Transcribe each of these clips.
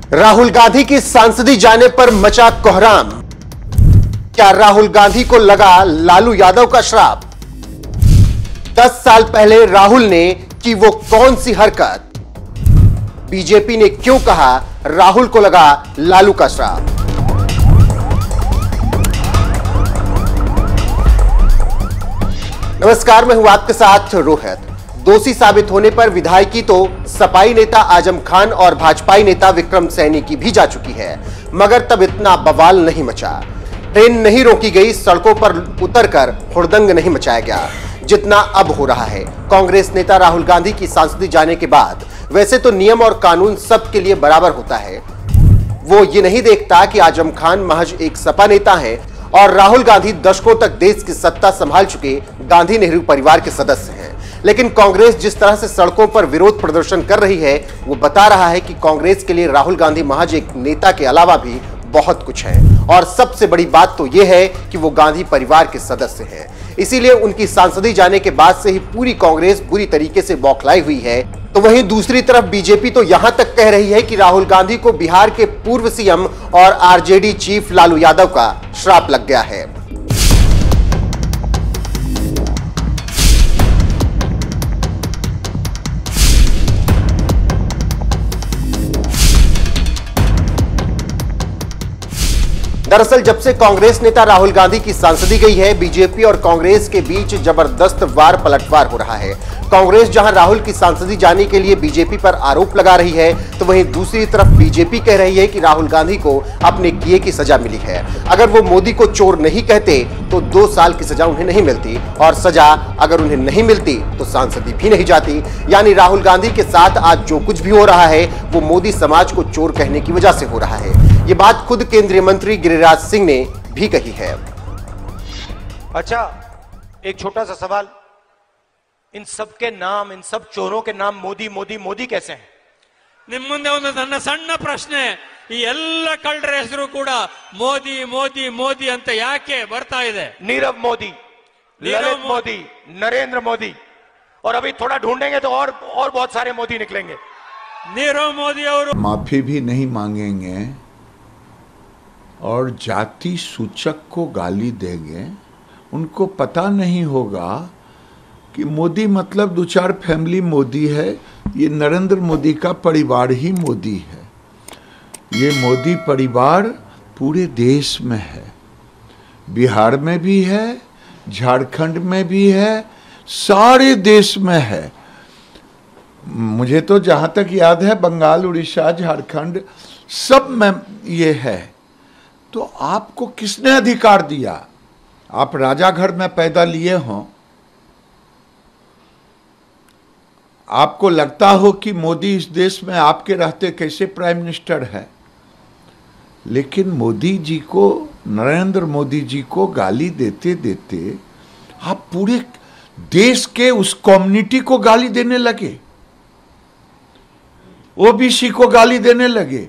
राहुल गांधी की सांसदी जाने पर मचा कोहराम। क्या राहुल गांधी को लगा लालू यादव का श्राप? 10 साल पहले राहुल ने की वो कौन सी हरकत? बीजेपी ने क्यों कहा राहुल को लगा लालू का श्राप? नमस्कार, मैं हूं आपके साथ रोहित। दोषी साबित होने पर विधायकी तो सपाई नेता आजम खान और भाजपाई नेता विक्रम सैनी की भी जा चुकी है, मगर तब इतना बवाल नहीं मचा। ट्रेन नहीं रोकी गई, सड़कों पर उतरकर हुड़दंग नहीं मचाया गया जितना अब हो रहा है कांग्रेस नेता राहुल गांधी की सांसदी जाने के बाद। वैसे तो नियम और कानून सबके लिए बराबर होता है। वो ये नहीं देखता कि आजम खान महज एक सपा नेता है और राहुल गांधी दशकों तक देश की सत्ता संभाल चुके गांधी नेहरू परिवार के सदस्य हैं। लेकिन कांग्रेस जिस तरह से सड़कों पर विरोध प्रदर्शन कर रही है, वो बता रहा है कि कांग्रेस के लिए राहुल गांधी महज एक नेता के अलावा भी बहुत कुछ है। और सबसे बड़ी बात तो यह है कि वो गांधी परिवार के सदस्य हैं। इसीलिए उनकी सांसदी जाने के बाद से ही पूरी कांग्रेस बुरी तरीके से बौखलाई हुई है। तो वहीं दूसरी तरफ बीजेपी तो यहां तक कह रही है कि राहुल गांधी को बिहार के पूर्व सीएम और आरजेडी चीफ लालू यादव का श्राप लग गया है। दरअसल जब से कांग्रेस नेता राहुल गांधी की सांसदी गई है, बीजेपी और कांग्रेस के बीच जबरदस्त वार पलटवार हो रहा है। कांग्रेस जहां राहुल की सांसदी जाने के लिए बीजेपी पर आरोप लगा रही है, तो वहीं दूसरी तरफ बीजेपी कह रही है कि राहुल गांधी को अपने किए की सजा मिली है। अगर वो मोदी को चोर नहीं कहते तो 2 साल की सजा उन्हें नहीं मिलती, और सजा अगर उन्हें नहीं मिलती तो सांसदी भी नहीं जाती। यानी राहुल गांधी के साथ आज जो कुछ भी हो रहा है वो मोदी समाज को चोर कहने की वजह से हो रहा है। ये बात खुद केंद्रीय मंत्री गिरिराज सिंह ने भी कही है। अच्छा, एक छोटा सा सवाल, इन सब के नाम, इन सब चोरों के नाम मोदी मोदी मोदी कैसे हैं? ನಿಮ್ಮ ಮುಂದೆ ಒಂದು ನನ್ನ ಸಣ್ಣ ಪ್ರಶ್ನೆ, ಈ ಎಲ್ಲ ಕಳ್ಳರ ಹೆಸರು ಕೂಡ ಮೋದಿ ಮೋದಿ ಮೋದಿ ಅಂತ ಯಾಕೆ ಬರ್ತಾ ಇದೆ? नीरव मोदी, ललित मोदी, नरेंद्र मोदी, और अभी थोड़ा ढूंढेंगे तो और बहुत सारे मोदी निकलेंगे। नीरव मोदी और माफी भी नहीं मांगेंगे और जाति सूचक को गाली देंगे। उनको पता नहीं होगा कि मोदी मतलब 2-4 फैमिली मोदी है। ये नरेंद्र मोदी का परिवार ही मोदी है। ये मोदी परिवार पूरे देश में है, बिहार में भी है, झारखंड में भी है, सारे देश में है। मुझे तो जहाँ तक याद है बंगाल, उड़ीसा, झारखंड सब में ये है। तो आपको किसने अधिकार दिया? आप राजा घर में पैदा लिए हों, आपको लगता हो कि मोदी इस देश में आपके रहते कैसे प्राइम मिनिस्टर है, लेकिन मोदी जी को, नरेंद्र मोदी जी को गाली देते देते आप पूरे देश के उस कम्युनिटी को गाली देने लगे, ओबीसी को गाली देने लगे।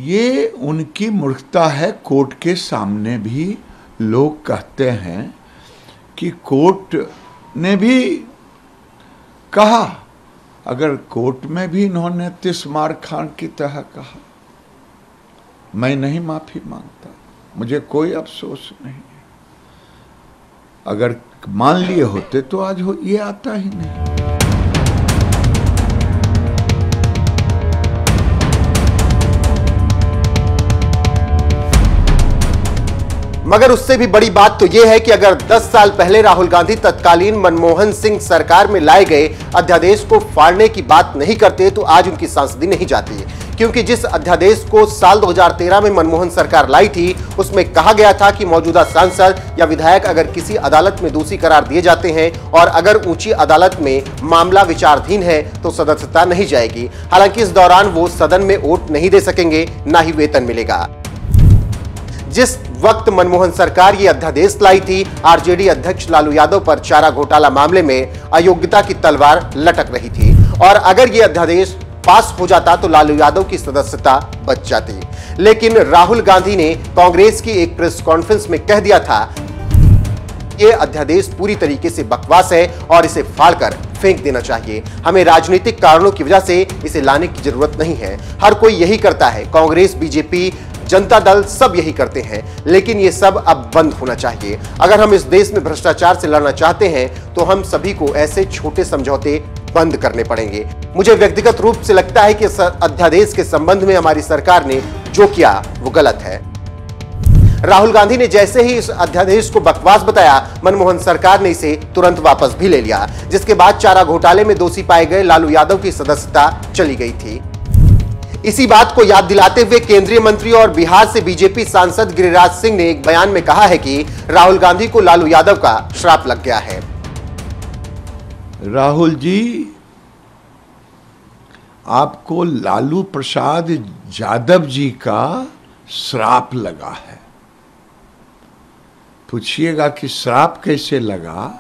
ये उनकी मूर्खता है। कोर्ट के सामने भी लोग कहते हैं कि कोर्ट ने भी कहा, अगर कोर्ट में भी इन्होंने तिस्मार खान की तरह कहा, मैं नहीं माफी मांगता, मुझे कोई अफसोस नहीं है। अगर मान लिए होते तो आज ये आता ही नहीं। मगर उससे भी बड़ी बात तो यह है कि अगर 10 साल पहले राहुल गांधी तत्कालीन मनमोहन सिंह सरकार में लाए गए अध्यादेश को फाड़ने की बात नहीं करते तो आज उनकी सांसदी नहीं जाती। क्योंकि जिस अध्यादेश को साल 2013 में मनमोहन सरकार लाई थी, उसमें कहा गया था कि मौजूदा सांसद या विधायक अगर किसी अदालत में दोषी करार दिए जाते हैं और अगर ऊंची अदालत में मामला विचाराधीन है तो सदस्यता नहीं जाएगी। हालांकि इस दौरान वो सदन में वोट नहीं दे सकेंगे, ना ही वेतन मिलेगा। जिस वक्त मनमोहन सरकार ये अध्यादेश लाई थी, आरजेडी अध्यक्ष लालू यादव पर चारा घोटाला मामले में अयोग्यता की तलवार लटक रही थी, और अगर ये अध्यादेश पास हो जाता तो लालू यादव की सदस्यता बच जाती। लेकिन राहुल गांधी ने कांग्रेस की एक प्रेस कॉन्फ्रेंस में कह दिया था, ये अध्यादेश पूरी तरीके से बकवास है और इसे फाड़कर फेंक देना चाहिए। हमें राजनीतिक कारणों की वजह से इसे लाने की जरूरत नहीं है। हर कोई यही करता है, कांग्रेस, बीजेपी, जनता दल सब यही करते हैं, लेकिन ये सब अब बंद होना चाहिए। अगर हम इस देश में भ्रष्टाचार से लड़ना चाहते हैं तो हम सभी को ऐसे छोटे समझौते बंद करने पड़ेंगे। मुझे व्यक्तिगत रूप से लगता है कि इस अध्यादेश के संबंध में हमारी सरकार ने जो किया वो गलत है। राहुल गांधी ने जैसे ही इस अध्यादेश को बकवास बताया, मनमोहन सरकार ने इसे तुरंत वापस भी ले लिया, जिसके बाद चारा घोटाले में दोषी पाए गए लालू यादव की सदस्यता चली गई थी। इसी बात को याद दिलाते हुए केंद्रीय मंत्री और बिहार से बीजेपी सांसद गिरिराज सिंह ने एक बयान में कहा है कि राहुल गांधी को लालू यादव का श्राप लग गया है। राहुल जी, आपको लालू प्रसाद यादव जी का श्राप लगा है। पूछिएगा कि श्राप कैसे लगा।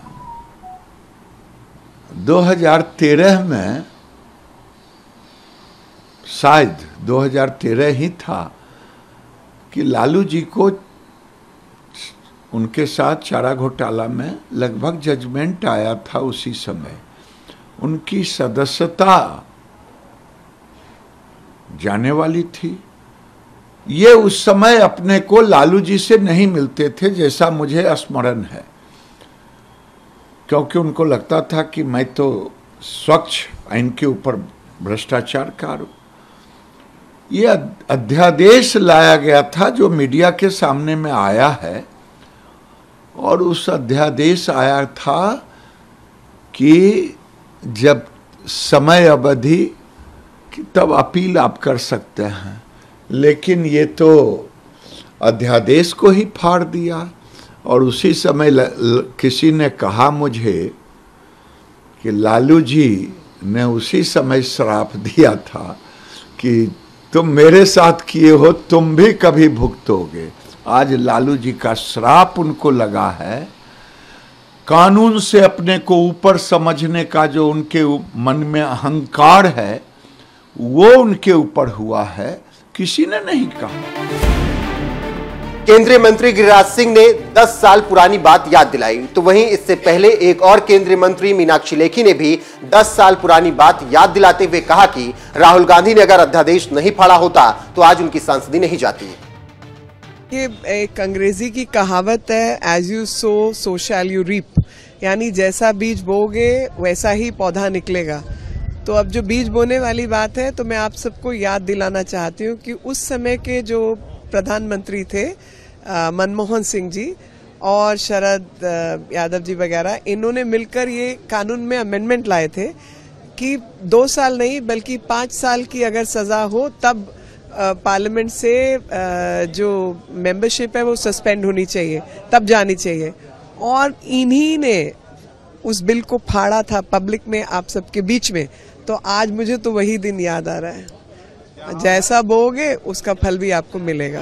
2013 में, शायद 2013 ही था, कि लालू जी को उनके साथ चारा घोटाला में लगभग जजमेंट आया था। उसी समय उनकी सदस्यता जाने वाली थी। ये उस समय अपने को लालू जी से नहीं मिलते थे, जैसा मुझे स्मरण है, क्योंकि उनको लगता था कि मैं तो स्वच्छ, इनके ऊपर भ्रष्टाचार ये अध्यादेश लाया गया था जो मीडिया के सामने में आया है। और उस अध्यादेश आया था कि जब समय अवधि कि तब अपील आप कर सकते हैं, लेकिन ये तो अध्यादेश को ही फाड़ दिया। और उसी समय किसी ने कहा मुझे कि लालू जी ने उसी समय श्राप दिया था कि तुम मेरे साथ किए हो, तुम भी कभी भुगतोगे। आज लालू जी का श्राप उनको लगा है। कानून से अपने को ऊपर समझने का जो उनके मन में अहंकार है, वो उनके ऊपर हुआ है, किसी ने नहीं कहा। केंद्रीय मंत्री गिरिराज सिंह ने 10 साल पुरानी बात याद दिलाई, तो वहीं इससे पहले एक और केंद्रीय मंत्री मीनाक्षी लेखी ने भी 10 साल पुरानी बात याद दिलाते हुए कहा कि राहुल गांधी ने अगर अध्यादेश नहीं फाड़ा होता तो आज उनकी सांसदी नहीं जाती। ये एक अंग्रेजी की कहावत है, as you sow so shall you reap, यानी जैसा बीज बोओगे वैसा ही पौधा निकलेगा। तो अब जो बीज बोने वाली बात है, तो मैं आप सबको याद दिलाना चाहती हूँ कि उस समय के जो प्रधानमंत्री थे मनमोहन सिंह जी और शरद यादव जी वगैरह, इन्होंने मिलकर ये कानून में अमेंडमेंट लाए थे कि 2 साल नहीं बल्कि 5 साल की अगर सजा हो तब पार्लियामेंट से जो मेंबरशिप है वो सस्पेंड होनी चाहिए, तब जानी चाहिए। और इन्हीं ने उस बिल को फाड़ा था पब्लिक में, आप सबके बीच में। तो आज मुझे तो वही दिन याद आ रहा है। जैसा बोओगे उसका फल भी आपको मिलेगा।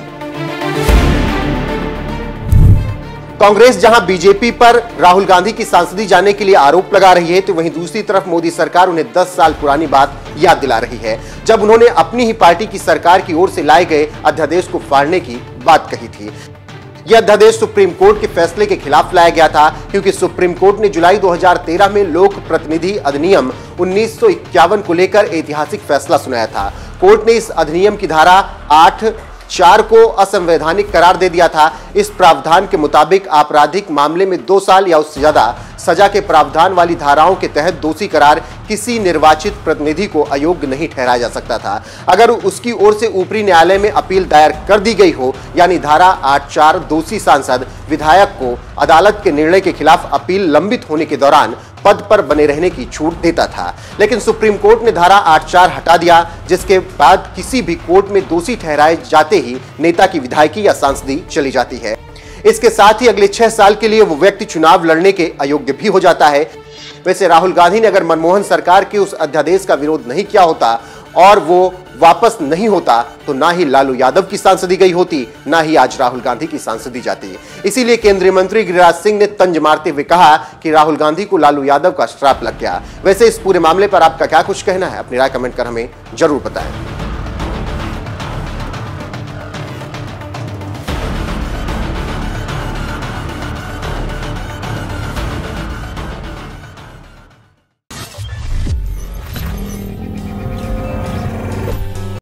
कांग्रेस जहां बीजेपी पर राहुल गांधी की सांसदी जाने के लिए आरोप लगा रही है, तो वहीं दूसरी तरफ मोदी सरकार उन्हें 10 साल पुरानी बात याद दिला रही है, जब उन्होंने अपनी ही पार्टी की सरकार की ओर से लाए गए अध्यादेश को फाड़ने की बात कही थी। यह अध्यादेश सुप्रीम कोर्ट के फैसले के खिलाफ लाया गया था, क्योंकि सुप्रीम कोर्ट ने जुलाई 2013 में लोक प्रतिनिधि अधिनियम 1951 को लेकर ऐतिहासिक फैसला सुनाया था। कोर्ट ने इस अधिनियम की धारा 8(4) को असंवैधानिक करार दे दिया था। इस प्रावधान के मुताबिक आपराधिक मामले में 2 साल या उससे ज्यादा सजा के प्रावधान वाली धाराओं के तहत दोषी करार किसी निर्वाचित प्रतिनिधि को अयोग्य नहीं ठहराया जा सकता था, अगर उसकी ओर से ऊपरी न्यायालय में अपील दायर कर दी गई हो। यानी धारा 8(4) दोषी सांसद विधायक को अदालत के निर्णय के खिलाफ अपील लंबित होने के दौरान पद पर बने रहने की छूट देता था। लेकिन सुप्रीम कोर्ट ने धारा 8(4) हटा दिया, जिसके बाद किसी भी कोर्ट में दोषी ठहराए जाते ही नेता की विधायकी या सांसदी चली जाती है। इसके साथ ही अगले 6 साल के लिए वो व्यक्ति चुनाव लड़ने के अयोग्य भी हो जाता है। वैसे राहुल गांधी ने अगर मनमोहन सरकार के उस अध्यादेश का विरोध नहीं किया होता और वो वापस नहीं होता, तो ना ही लालू यादव की सांसदी गई होती, ना ही आज राहुल गांधी की सांसदी जाती। इसीलिए केंद्रीय मंत्री गिरिराज सिंह ने तंज मारते हुए कहा कि राहुल गांधी को लालू यादव का श्राप लग गया। वैसे इस पूरे मामले पर आपका क्या कुछ कहना है? अपनी राय कमेंट कर हमें जरूर बताएं।